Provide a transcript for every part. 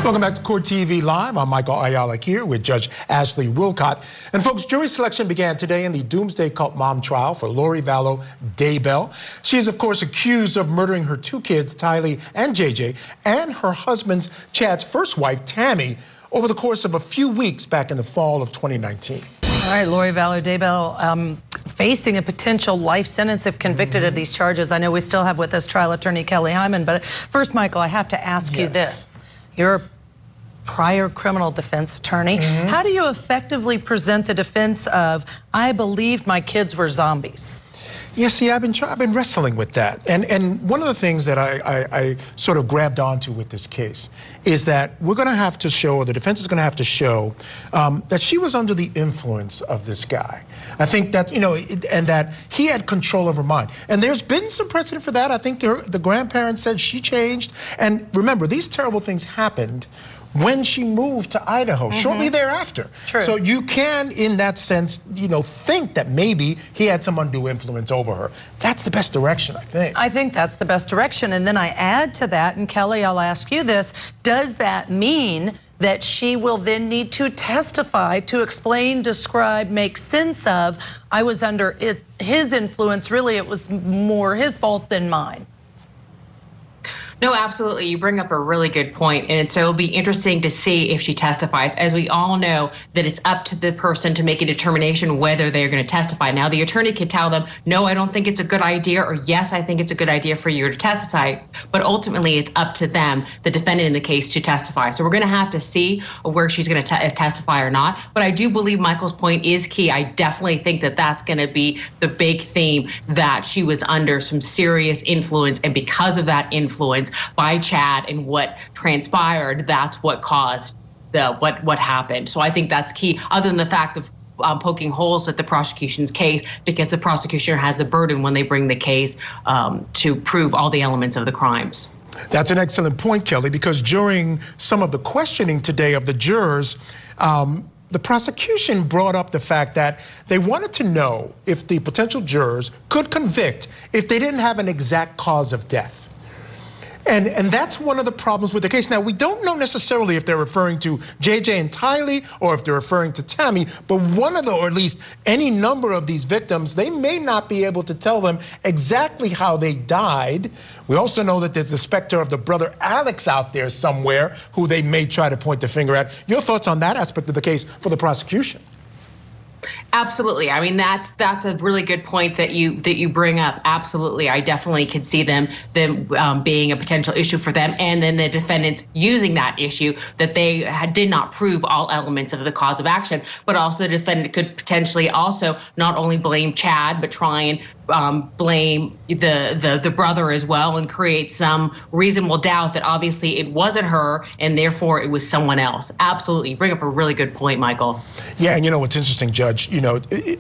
Welcome back to Court TV Live. I'm Michael Ayala here with Judge Ashley Wilcott. And folks, jury selection began today in the Doomsday cult mom trial for Lori Daybell. She is, of course, accused of murdering her two kids, Tylee and JJ, and her husband's, Chad's first wife, Tammy, over the course of a few weeks back in the fall of 2019. All right, Lori Daybell facing a potential life sentence if convicted of these charges. I know we still have with us trial attorney Kelly Hyman, but first, Michael, I have to ask you this. You're a prior criminal defense attorney. How do you effectively present the defense of, I believed my kids were zombies? Yeah, see, I've been wrestling with that. And one of the things that I sort of grabbed onto with this case is that we're going to have to show, or the defense is going to have to show, that she was under the influence of this guy. I think that, you know, and that he had control of her mind. And there's been some precedent for that. I think the grandparents said she changed. And remember, these terrible things happened when she moved to Idaho, shortly thereafter. True. So you can, in that sense, you know, think that maybe he had some undue influence over her. That's the best direction, I think. I think that's the best direction. And then I add to that, and Kelly, I'll ask you this, does that mean that she will then need to testify to explain, describe, make sense of, I was under his influence, really it was more his fault than mine? No, absolutely. You bring up a really good point. And so it'll be interesting to see if she testifies. As we all know, that it's up to the person to make a determination whether they're going to testify. Now, the attorney could tell them, no, I don't think it's a good idea, or yes, I think it's a good idea for you to testify. But ultimately, it's up to them, the defendant in the case, to testify. So we're going to have to see where she's going to testify or not. But I do believe Michael's point is key. I definitely think that that's going to be the big theme, that she was under some serious influence. And because of that influence by Chad and what transpired, that's what caused what happened. So I think that's key, other than the fact of poking holes at the prosecution's case, because the prosecution has the burden when they bring the case to prove all the elements of the crimes. That's an excellent point, Kelly, because during some of the questioning today of the jurors, the prosecution brought up the fact that they wanted to know if the potential jurors could convict if they didn't have an exact cause of death. And that's one of the problems with the case. Now, we don't know necessarily if they're referring to JJ and Tylee or if they're referring to Tammy, but one of the, or at least any number of these victims, they may not be able to tell them exactly how they died. We also know that there's the specter of the brother Alex out there somewhere who they may try to point the finger at. Your thoughts on that aspect of the case for the prosecution? Absolutely. I mean, that's a really good point that you bring up. Absolutely. I definitely could see them being a potential issue for them, and then the defendants using that issue, that they did not prove all elements of the cause of action, but also the defendant could potentially also not only blame Chad, but try and blame the brother as well, and create some reasonable doubt that obviously it wasn't her and therefore it was someone else. Absolutely. You bring up a really good point, Michael. Yeah, and you know what's interesting, Judge, you know,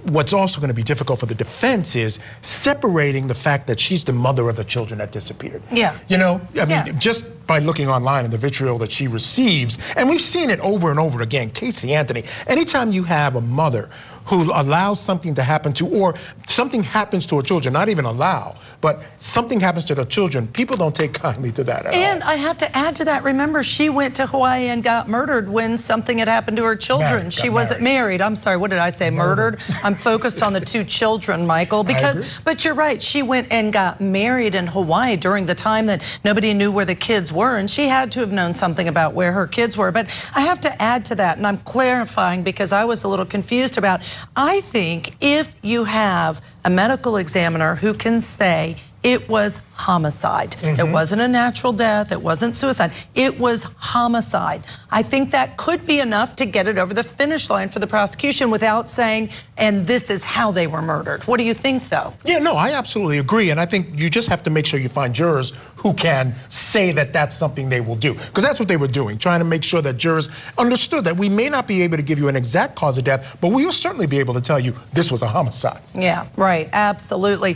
what's also going to be difficult for the defense is separating the fact that she's the mother of the children that disappeared. Yeah. You know, I mean, just by looking online and the vitriol that she receives, and we've seen it over and over again, Casey Anthony, anytime you have a mother who allows something to happen to, or something happens to her children, not even allow, but something happens to their children, people don't take kindly to that at all. And I have to add to that, remember, she went to Hawaii and got murdered when something had happened to her children. She wasn't married. I'm sorry, what did I say, murdered? I'm focused on the two children, Michael, because, but you're right, she went and got married in Hawaii during the time that nobody knew where the kids were, and she had to have known something about where her kids were. But I have to add to that, and I'm clarifying because I was a little confused about, I think if you have a medical examiner who can say it was homicide, it wasn't a natural death, it wasn't suicide, it was homicide, I think that could be enough to get it over the finish line for the prosecution without saying, and this is how they were murdered. What do you think, though? Yeah, no, I absolutely agree, and I think you just have to make sure you find jurors who can say that that's something they will do, because that's what they were doing, trying to make sure that jurors understood that we may not be able to give you an exact cause of death, but we will certainly be able to tell you this was a homicide. Yeah, right, absolutely.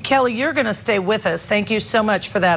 Kelly, you're going to stay with us. Thank you so much for that.